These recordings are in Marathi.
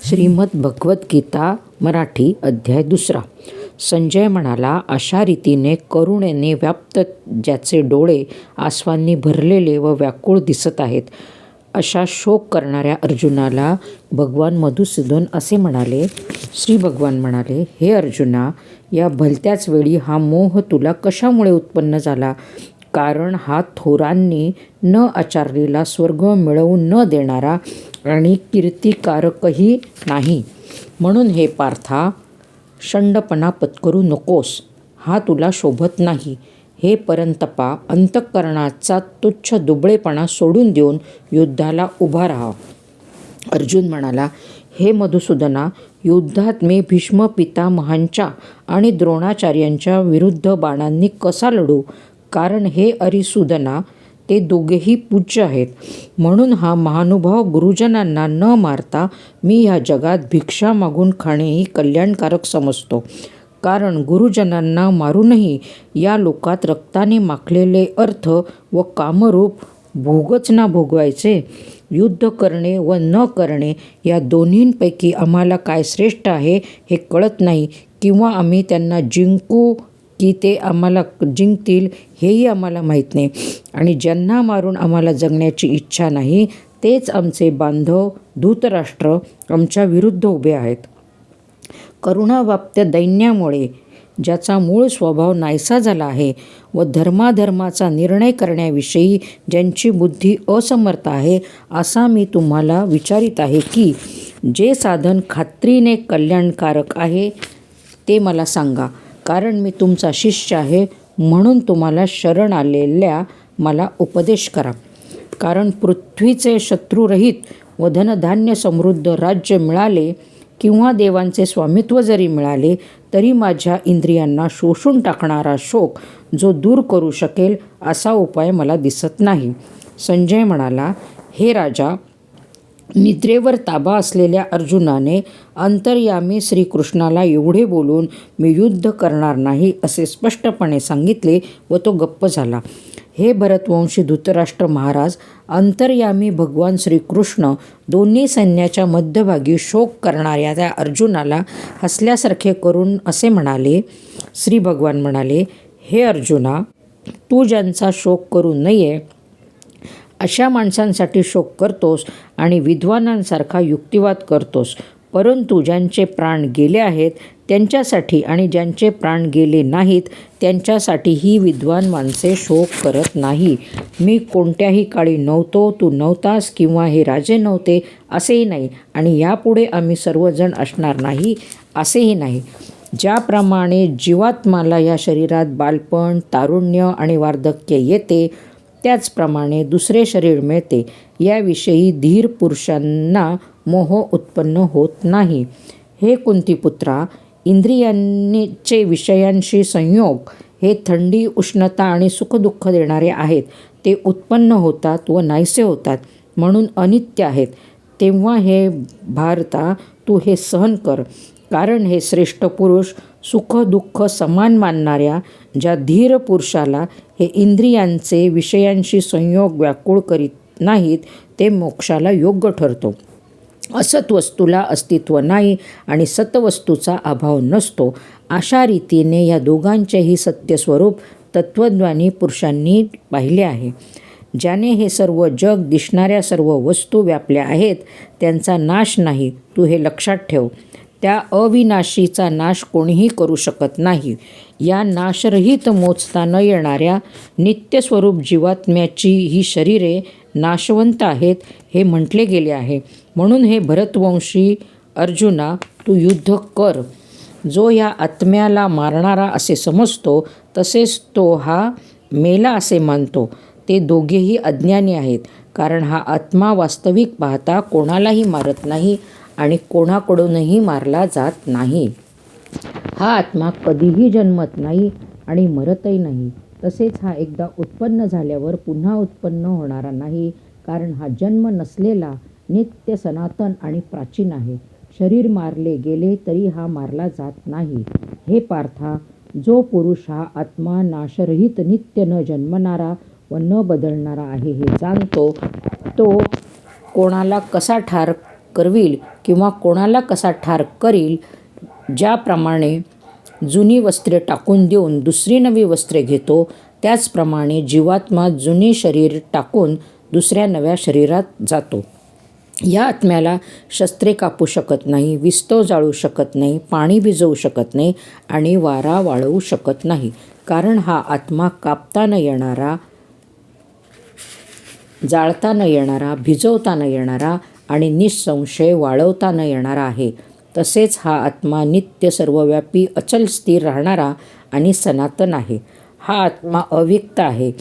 श्रीमद भगवद्गीता मराठी अध्याय 2. संजय म्हणाला, अशा रीतीने करुणेने व्याप्त ज्याचे डोळे आसवांनी भरलेले व व्याकुळ दिसत आहेत, अशा शोक करणाऱ्या अर्जुनाला भगवान मधुसूदन असे म्हणाले. श्री भगवान म्हणाले, हे अर्जुना, या भलत्याच वेळी हा मोह तुला कशामुळे उत्पन्न झाला? कारण हा थोरांनी न आचारलेला, स्वर्ग मिळवून न देणारा आणि कीर्तिकारकही नाही. म्हणून हे पार्था, शंडपणा पत्करू नकोस, हा तुला शोभत नाही. हे परंतपा, अंतःकरणाचा तुच्छ दुबळेपणा सोडून देऊन युद्धाला उभा राहा. अर्जुन म्हणाला, हे मधुसूदना, युद्धात मी भीष्म पितामहांच्या आणि द्रोणाचार्यांच्या विरुद्ध बाणांनी कसा लढू? कारण हे अरिसूदना, ते दोघेही पूज्य आहेत. म्हणून हा महानुभाव गुरुजनांना न मारता मी ह्या जगात भिक्षा मागून खाणेही कल्याणकारक समजतो. कारण गुरुजनांना मारूनही या लोकात रक्ताने माखलेले अर्थ व कामरूप भोगच ना भोगवायचे. युद्ध करणे व न करणे या दोन्हींपैकी आम्हाला काय श्रेष्ठ आहे हे कळत नाही, किंवा आम्ही त्यांना जिंकू की ते आम्हाला जिंकतील हेही आम्हाला माहीत नाही. आणि ज्यांना मारून आम्हाला जगण्याची इच्छा नाही, तेच आमचे बांधव धृतराष्ट्र आमच्या विरुद्ध उभे आहेत. करुणावाप्त्या दैन्यामुळे ज्याचा मूळ स्वभाव नाहीसा झाला आहे व धर्माधर्माचा निर्णय करण्याविषयी ज्यांची बुद्धी असमर्थ आहे, असा मी तुम्हाला विचारित आहे की जे साधन खात्रीने कल्याणकारक आहे ते मला सांगा. कारण मी तुमचा शिष्य आहे, म्हणून तुम्हाला शरण आलेल्या मला उपदेश करा. कारण पृथ्वीचे शत्रुरहित व धनधान्य समृद्ध राज्य मिळाले किंवा देवांचे स्वामित्व जरी मिळाले, तरी माझ्या इंद्रियांना शोषून टाकणारा शोक जो दूर करू शकेल असा उपाय मला दिसत नाही. संजय म्हणाला, हे राजा, निद्रेवर ताबा असलेल्या अर्जुनाने अंतर्यामी श्रीकृष्णाला एवढे बोलून मी युद्ध करणार नाही असे स्पष्टपणे सांगितले व तो गप्प झाला. हे भरतवंशी धृतराष्ट्र महाराज, अंतर्यामी भगवान श्रीकृष्ण दोन्ही सैन्याच्या मध्यभागी शोक करणाऱ्या त्या अर्जुनाला हसल्यासारखे करून असे म्हणाले. श्री भगवान म्हणाले, हे अर्जुना, तू ज्यांचा शोक करू नये अशा माणसांसाठी शोक करतोस आणि विद्वानांसारखा युक्तिवाद करतोस. परंतु ज्यांचे प्राण गेले आहेत त्यांच्यासाठी आणि ज्यांचे प्राण गेले नाहीत त्यांच्यासाठी ही विद्वान माणसे शोक करत नाही. मी कोणत्याही काळी नव्हतो, तू नव्हतास, किंवा हे राजे नव्हते असेही नाही, आणि यापुढे आम्ही सर्वजण असणार नाही असेही नाही. ज्याप्रमाणे जीवात्माला या शरीरात बालपण, तारुण्य आणि वार्धक्य येते, त्याचप्रमाणे दुसरे शरीर मिळते. याविषयी धीर पुरुषांना मोह उत्पन्न होत नाही. हे कुंतीपुत्रा, इंद्रियांचे विषयांशी संयोग हे थंडी, उष्णता आणि सुखदुःख देणारे आहेत. ते उत्पन्न होतात व नाहीसे होतात, म्हणून अनित्य आहेत. तेव्हा हे भारता, तू हे सहन कर. कारण हे श्रेष्ठ पुरुष सुख दुःख समान मानणाऱ्या ज्या धीर पुरुषाला हे इंद्रियांचे विषयांशी संयोग व्याकुळ करीत नाहीत, ते मोक्षाला योग्य ठरतो. असत वस्तूला अस्तित्व नाही आणि सतवस्तूचा अभाव नसतो. अशा रीतीने या दोघांचेही सत्यस्वरूप तत्त्वज्ञानी पुरुषांनी पाहिले आहे. ज्याने हे सर्व जग दिसणाऱ्या सर्व वस्तू व्यापल्या आहेत त्यांचा नाश नाही, तू हे लक्षात ठेव. त्या अविनाशीचा नाश कोणीही करू शकत नाही. या नाशरहित मोजता न येणाऱ्या नित्यस्वरूप जीवात्म्याची ही शरीरे नाशवंत आहेत हे म्हटले गेले आहे. म्हणून हे भरतवंशी अर्जुना, तू युद्ध कर. जो या आत्म्याला मारणारा असे समजतो, तसेच तो हा मेला असे मानतो, ते दोघेही अज्ञानी आहेत. कारण हा आत्मा वास्तविक पाहता कोणालाही मारत नाही आणि कोणाकडूनही मारला जात नाही. हा आत्मा कधीही जन्मत नाही आणि मरतही नाही. तसेच हा एकदा उत्पन्न झाल्यावर पुन्हा उत्पन्न होणारा नाही. कारण हा जन्म नसलेला, नित्य, सनातन आणि प्राचीन आहे. शरीर मारले गेले तरी हा मारला जात नाही. हे पार्था, जो पुरुष हा आत्मा नाशरहित, नित्य, न जन्मणारा व न बदलणारा आहे हे जाणतो, तो कोणाला कसा ठार करविल किंवा कोणाला कसा ठार करील, ज्याप्रमाणे जुनी वस्त्रे टाकून देऊन दुसरी नवी वस्त्रे घेतो, त्याचप्रमाणे जीवात्मा जुने शरीर टाकून दुसऱ्या नव्या शरीरात जातो. या आत्म्याला शस्त्रे कापू शकत नाही, विस्तव जाळू शकत नाही, पाणी भिजवू शकत नाही आणि वारा वाळवू शकत नाही. कारण हा आत्मा कापता न येणारा, जाळता न येणारा, भिजवता न येणारा आणि निःसंशय वाळवता न येणारा आहे. तसेच हा आत्मा नित्य सर्वव्यापी अचल स्थिर राहणारा आणि सनातन आहे. हा आत्मा अव्यक्त आहे,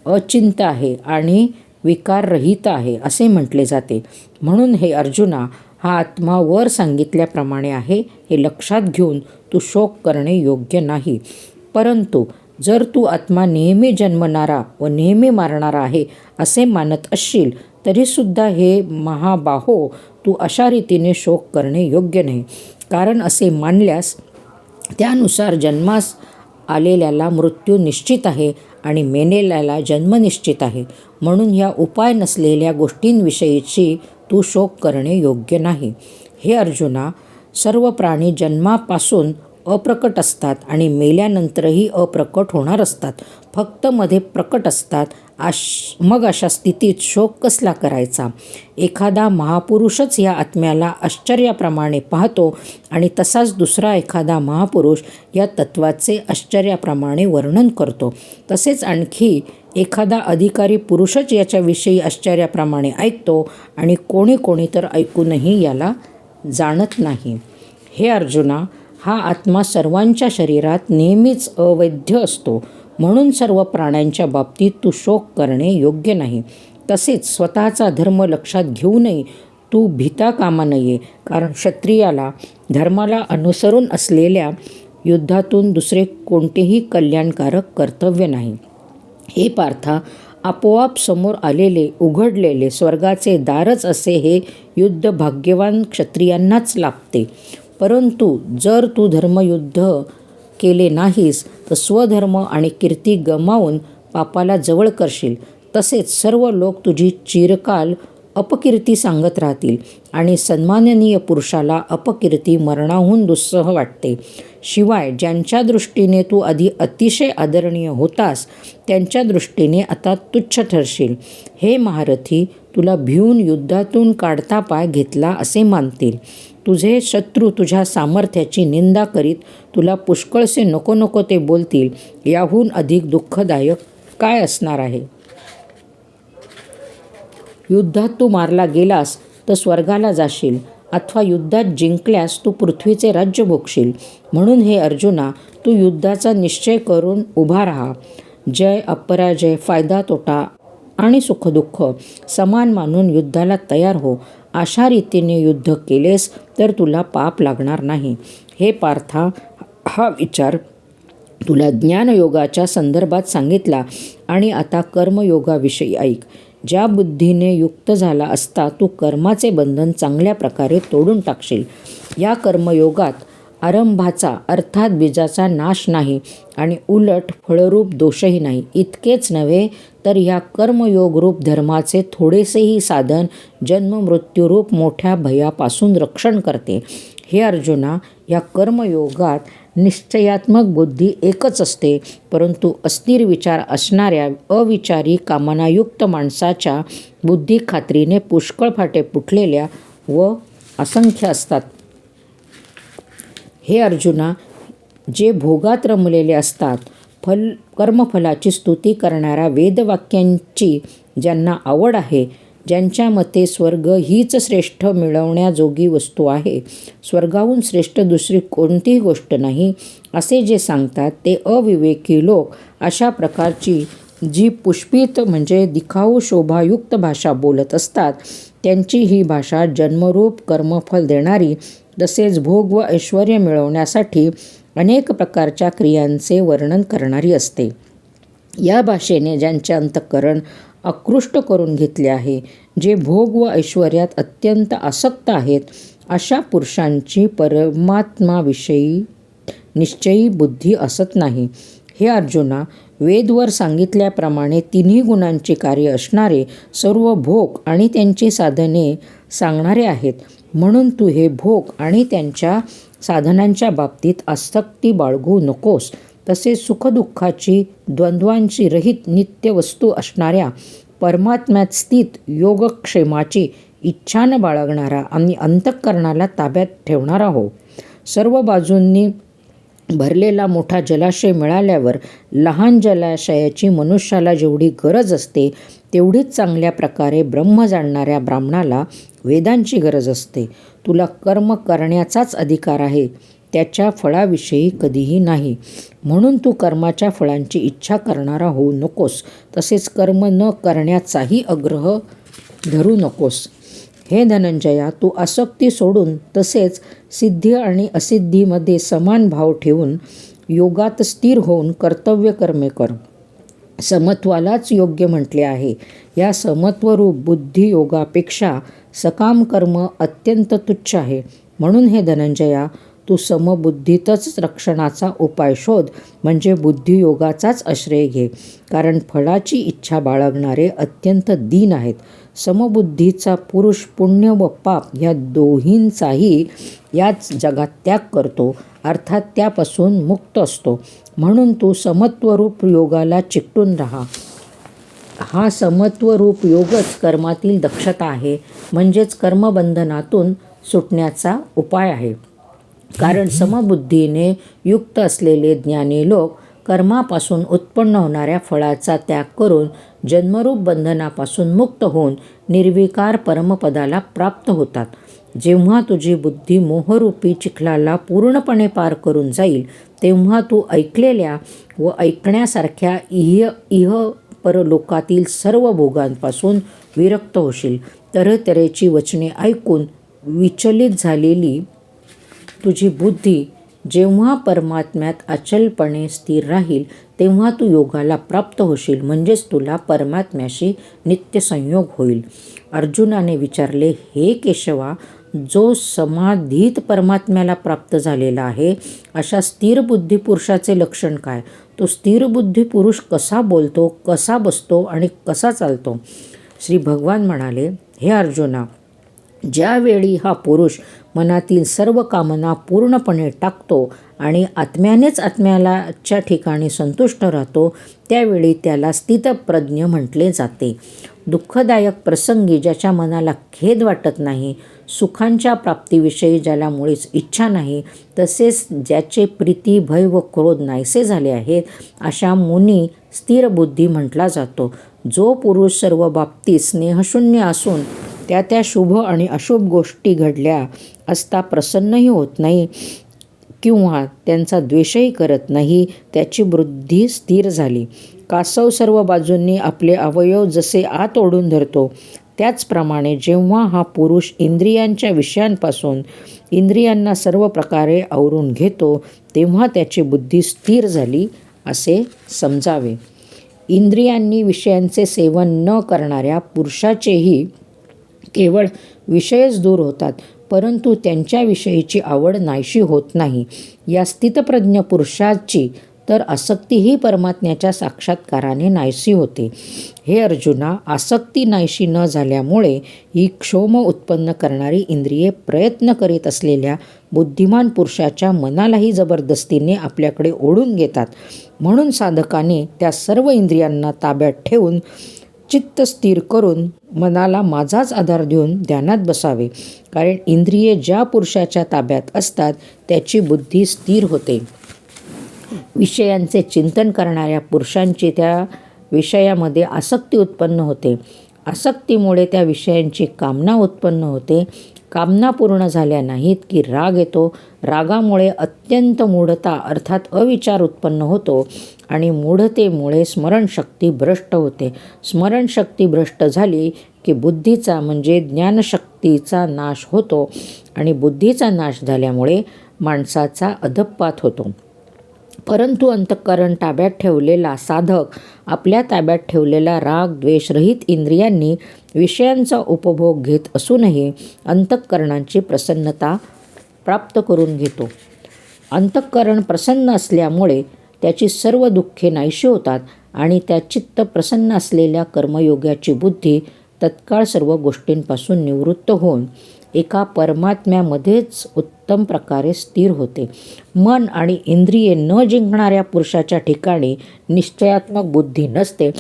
अचिंत्य आहे आणि विकाररहित आहे असे म्हटले जाते. म्हणून हे अर्जुना, हा आत्मा वर सांगितल्याप्रमाणे आहे हे लक्षात घेऊन तू शोक करणे योग्य नाही. परंतु जर तू आत्मा नेहमी जन्मणारा व नेहमी मारणारा आहे असे मानत असशील, तरीसुद्धा हे महाबाहो, तू अशा रीतीने शोक करणे योग्य नाही. कारण असे मानल्यास त्यानुसार जन्मास आलेल्याला मृत्यू निश्चित आहे आणि मेलेल्याला जन्म निश्चित आहे. म्हणून ह्या उपाय नसलेल्या गोष्टींविषयीची तू शोक करणे योग्य नाही. हे अर्जुना, सर्व प्राणी जन्मापासून अप्रकट असतात आणि मेल्यानंतरही अप्रकट होणार असतात. फक्त मध्ये प्रकट असतात. मग अशा स्थितीत शोक कसला करायचा? एखादा महापुरुषच या आत्म्याला आश्चर्याप्रमाणे पाहतो आणि तसाच दुसरा एखादा महापुरुष या तत्वाचे आश्चर्याप्रमाणे वर्णन करतो. तसेच आणखी एखादा अधिकारी पुरुषच याच्याविषयी आश्चर्याप्रमाणे ऐकतो आणि कोणी कोणी तर ऐकूनही याला जाणत नाही. हे अर्जुना, हा आत्मा सर्वांच्या शरीरात नेहमीच अवैध असतो. म्हणून सर्व प्राण्यांच्या बाबतीत तू शोक करणे योग्य नाही. तसेच स्वतःचा धर्म लक्षात घेऊनही तू भिता कामा नये. कारण क्षत्रियाला धर्माला अनुसरून असलेल्या युद्धातून दुसरे कोणतेही कल्याणकारक कर्तव्य नाही. हे पार्था, आपोआप समोर आलेले उघडलेले स्वर्गाचे दारच असे हे युद्ध भाग्यवान क्षत्रियांनाच लाभते. परंतु जर तू धर्मयुद्ध केले नाहीस तर स्वधर्म आणि कीर्ती गमावून पापाला जवळ करशील. तसेच सर्व लोक तुझी चिरकाल अपकीर्ती सांगत राहतील आणि सन्माननीय पुरुषाला अपकीर्ती मरणाहून दुस्सह वाटते. शिवाय ज्यांच्या दृष्टीने तू आधी अतिशय आदरणीय होतास त्यांच्या दृष्टीने आता तुच्छ ठरशील. हे महारथी, तुला भिवून युद्धातून काढता पाय घेतला असे मानतील. तुझे शत्रू तुझ्या सामर्थ्याची निंदा करीत तुला पुष्कळसे नको नको ते बोलतील. याहून अधिक दुःखदायक काय असणार आहे? युद्धात तू मारला गेलास तर स्वर्गाला जाशील, अथवा युद्धात जिंकल्यास तू पृथ्वीचे राज्य भोगशील. म्हणून हे अर्जुना, तू युद्धाचा निश्चय करून उभा राहा. जय अपराजय, फायदा तोटा आणि सुखदुःख समान मानून युद्धाला तयार हो. अशा रीतीने युद्ध केलेस तर तुला पाप लागणार नाही. हे पार्था, हा विचार तुला ज्ञानयोगाच्या संदर्भात सांगितला आणि आता कर्मयोगाविषयी ऐक. ज्या बुद्धीने युक्त झाला असता तू कर्माचे बंधन चांगल्या प्रकारे तोडून टाकशील. या कर्मयोगात आरंभाचा अर्थात बीजाचा नाश नाही आणि उलट फळरूप दोषही नाही. इतकेच नव्हे तर या कर्मयोगरूप धर्माचे थोडेसेही साधन जन्ममृत्यूरूप मोठ्या भयापासून रक्षण करते. हे अर्जुना, या कर्मयोगात निश्चयात्मक बुद्धी एकच असते, परंतु अस्थिर विचार असणाऱ्या अविचारी कामनायुक्त माणसाच्या बुद्धी खात्रीने पुष्कळ फाटे फुटलेल्या व असंख्य असतात. हे अर्जुना, जे भोगात रमलेले असतात, कर्मफलाची स्तुती करणाऱ्या वेदवाक्यांची ज्यांना आवड आहे, ज्यांच्या मते स्वर्ग हीच श्रेष्ठ मिळवण्याजोगी वस्तू आहे, स्वर्गाहून श्रेष्ठ दुसरी कोणतीही गोष्ट नाही, असे जे सांगतात ते अविवेकी लोक अशा प्रकारची जी पुष्पित म्हणजे दिखाऊ शोभायुक्त भाषा बोलत असतात, त्यांची ही भाषा जन्मरूप कर्मफल देणारी, तसेच भोग व ऐश्वर्य मिळवण्यासाठी अनेक प्रकारच्या क्रियांचे वर्णन करणारी असते. या भाषेने ज्यांचे अंतःकरण आकृष्ट करून घेतले आहे, जे भोग व ऐश्वर्यात अत्यंत आसक्त आहेत, अशा पुरुषांची परमात्माविषयी निश्चयी बुद्धी असत नाही. हे अर्जुना, वेदवर सांगितल्याप्रमाणे तिन्ही गुणांची कार्य असणारे सर्व भोग आणि त्यांची साधने सांगणारे आहेत. म्हणून तू हे भोग आणि त्यांच्या साधनांच्या बाबतीत आसक्ती बाळगू नकोस. तसेच सुखदुःखाची द्वंद्वांची रहित नित्य वस्तू असणाऱ्या परमात्म्यात स्थित योगक्षेमाची इच्छा न बाळगणारा आणि अंतःकरणाला ताब्यात ठेवणारा हो. सर्व बाजूंनी भरलेला मोठा जलाशय मिळाल्यावर लहान जलाशयाची मनुष्याला जेवढी गरज असते तेवढीच चांगल्या प्रकारे ब्रह्म जाणणाऱ्या ब्राह्मणाला वेदांची गरज असते. तुला कर्म करण्याचाच अधिकार आहे, त्याच्या फळाविषयी कधीही नाही. म्हणून तू कर्माच्या फळांची इच्छा करणारा होऊ नकोस. तसेच कर्म न करण्याचाही आग्रह धरू नकोस. हे धनंजया, तू आसक्ती सोडून तसेच सिद्धी आणि असिद्धीमध्ये समान भाव ठेवून योगात स्थिर होऊन कर्तव्य कर्मे कर. समत्वालाच योग्य म्हटले आहे. या समत्वरूप बुद्धियोगापेक्षा सकाम कर्म अत्यंत तुच्छ आहे. म्हणून हे धनंजया, तू समबुद्धीतच रक्षणाचा उपाय शोध, म्हणजे बुद्धियोगाचाच आश्रय घे. कारण फळाची इच्छा बाळगणारे अत्यंत दीन आहेत. समबुद्धीचा पुरुष पुण्य व पाप या दोहींचाही याच जगात त्याग करतो, अर्थात त्यापासून मुक्त असतो. म्हणून तू समत्वरूप योगाला चिकटून राहा. हा समत्वरूप योगच कर्मातील दक्षता आहे, म्हणजेच कर्मबंधनातून सुटण्याचा उपाय आहे. कारण समबुद्धीने युक्त असलेले ज्ञानी लोक कर्मापासून उत्पन्न होणाऱ्या फळाचा त्याग करून जन्मरूप बंधनापासून मुक्त होऊन निर्विकार परमपदाला प्राप्त होतात. जेव्हा तुझी बुद्धी मोहरूपी चिखलाला पूर्णपणे पार करून जाईल, तेव्हा तू ऐकलेल्या व ऐकण्यासारख्या इह परलोकातील सर्व भोगांपासून विरक्त होशील. तऱ्हेतऱ्हेची वचने ऐकून विचलित झालेली तुझी बुद्धी जेव्हा परमात्म्यात अचलपणे स्थिर राहील, तेव्हा तू योगाला प्राप्त होशील, म्हणजेच तुला परमात्म्याशी नित्य संयोग होईल. अर्जुनाने विचारले, हे केशवा, जो समाधीत परमात्म्याला प्राप्त झालेला आहे, अशा स्थिर बुद्धी पुरुषाचे लक्षण काय? तो स्थिर बुद्धी पुरुष कसा बोलतो, कसा बसतो आणि कसा चालतो? श्री भगवान म्हणाले, हे अर्जुना, ज्यावेळी हा पुरुष मनातील सर्व कामना पूर्णपणे टाकतो आणि आत्म्यानेच आत्म्याच्या ठिकाणी संतुष्ट राहतो, त्यावेळी त्याला स्थितप्रज्ञ म्हटले जाते. दुःखदायक प्रसंगी ज्याच्या मनाला खेद वाटत नाही, सुखांच्या प्राप्तीविषयी ज्याला मुळीच इच्छा नाही, तसेच ज्याचे प्रीती, भय व क्रोध नाहीसे झाले आहेत, अशा मुनी स्थिर बुद्धी म्हटला जातो. जो पुरुष सर्व बाबतीत स्नेहशून्य असून त्या शुभ आणि अशुभ गोष्टी घडल्या असता प्रसन्नही होत नाही किंवा त्यांचा द्वेषही करत नाही, त्याची बुद्धी स्थिर झाली. कासव सर्व बाजूंनी आपले अवयव जसे आत ओढून धरतो, त्याचप्रमाणे जेव्हा हा पुरुष इंद्रियांच्या विषयांपासून इंद्रियांना सर्व प्रकारे आवरून घेतो, तेव्हा त्याची बुद्धी स्थिर झाली असे समजावे. इंद्रियांनी विषयांचे सेवन न करणाऱ्या पुरुषाचेही केवळ विषयच दूर होतात, परंतु त्यांच्याविषयीची आवड नाहीशी होत नाही. या स्थितप्रज्ञ पुरुषाची तर आसक्तीही परमात्म्याच्या साक्षात्काराने नाहीशी होते. हे अर्जुना, आसक्ती नाहीशी न झाल्यामुळे ही क्षोम उत्पन्न करणारी इंद्रिये प्रयत्न करीत असलेल्या बुद्धिमान पुरुषाच्या मनालाही जबरदस्तीने आपल्याकडे ओढून घेतात. म्हणून साधकाने त्या सर्व इंद्रियांना ताब्यात ठेवून चित्त स्थिर करून मनाला माझाच आधार देऊन ध्यानात बसावे. कारण इंद्रिये ज्या पुरुषाच्या ताब्यात असतात, त्याची बुद्धी स्थिर होते. विषयांचे चिंतन करणाऱ्या पुरुषांची त्या विषयामध्ये आसक्ती उत्पन्न होते. आसक्तीमुळे त्या विषयांची कामना उत्पन्न होते. कामना पूर्ण झाल्या नाहीत की राग येतो. रागामुळे अत्यंत मूढता अर्थात अविचार उत्पन्न होतो आणि मूढतेमुळे स्मरणशक्ती भ्रष्ट होते. स्मरणशक्ती भ्रष्ट झाली की बुद्धीचा म्हणजे ज्ञानशक्तीचा नाश होतो आणि बुद्धीचा नाश झाल्यामुळे माणसाचा अधःपात होतो. परंतु अंतःकरण ताब्यात ठेवलेला साधक आपल्या ताब्यात ठेवलेल्या राग द्वेषरहित इंद्रियांनी विषयांचा उपभोग घेत असूनही अंतःकरणाची प्रसन्नता प्राप्त करून घेतो. अंतःकरण प्रसन्न असल्यामुळे त्याची सर्व दुःखे नाहीशी होतात आणि त्या चित्त प्रसन्न असलेल्या कर्मयोग्याची बुद्धी तत्काळ सर्व गोष्टींपासून निवृत्त होऊन एका परमात्म्यामध्येच उत्तम प्रकारे स्थिर होते. मन आणि इंद्रिये न जिंकणाऱ्या पुरुषाच्या ठिकाणी निश्चयात्मक बुद्धी नसते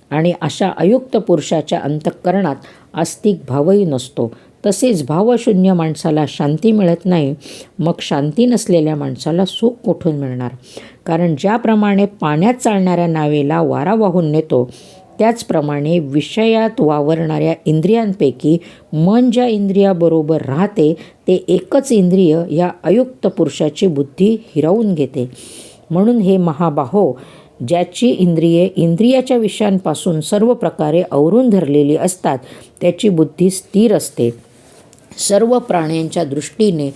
आणि अशा अयुक्त पुरुषाच्या अंतःकरणात आस्तिक भावही नसतो. तसेच भावशून्य माणसाला शांती मिळत नाही. मग शांती नसलेल्या माणसाला सुख कुठून मिळणार? कारण ज्याप्रमाणे पाण्यात चालणाऱ्या नावेला वारा वाहून नेतो, त्याचप्रमाणे विषयात वावरणाऱ्या इंद्रियांपैकी मन ज्या इंद्रियाबरोबर राहते ते एकच इंद्रिय या अयुक्त पुरुषाची बुद्धी हिरावून घेते. म्हणून हे महाबाहो, ज्याची इंद्रिये इंद्रियाच्या विषयांपासून सर्व प्रकारे आवरून धरलेली असतात त्याची बुद्धी स्थिर असते. सर्व प्राण्यांच्या दृष्टीने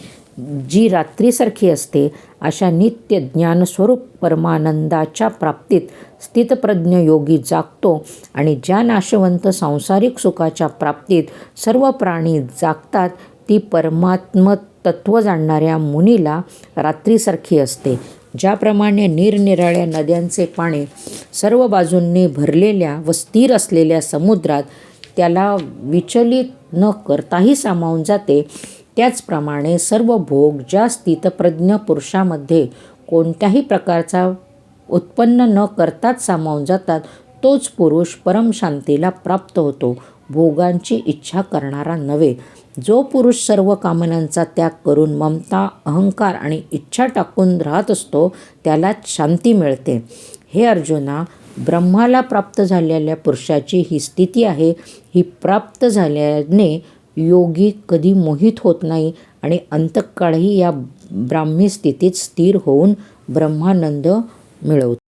जी रात्रीसारखी असते अशा नित्य ज्ञानस्वरूप परमानंदाच्या प्राप्तीत स्थितप्रज्ञ योगी जागतो आणि ज्या नाशवंत सांसारिक सुखाच्या प्राप्तीत सर्व प्राणी जागतात ती परमात्मतत्व जाणणाऱ्या मुनीला रात्रीसारखी असते. ज्याप्रमाणे निरनिराळ्या नद्यांचे पाणी सर्व बाजूंनी भरलेल्या व स्थिर असलेल्या समुद्रात त्याला विचलित न करताही सामावून जाते, त्याचप्रमाणे सर्व भोग ज्या स्थितप्रज्ञ पुरुषामध्ये कोणत्याही प्रकारचा उत्पन्न न करताच सामावून जातात, तोच पुरुष परमशांतीला प्राप्त होतो, भोगांची इच्छा करणारा नव्हे. जो पुरुष सर्व कामनांचा त्याग करून ममता, अहंकार आणि इच्छा टाकून राहत असतो त्यालाच शांती मिळते. हे अर्जुना, ब्रह्माला प्राप्त झालेल्या पुरुषाची ही स्थिती आहे. ही प्राप्त झाल्याने योगी कधी मोहित होत नाही आणि अंतकाळही या ब्राह्मी स्थितीत स्थिर होऊन ब्रह्मानंद मिळवतो.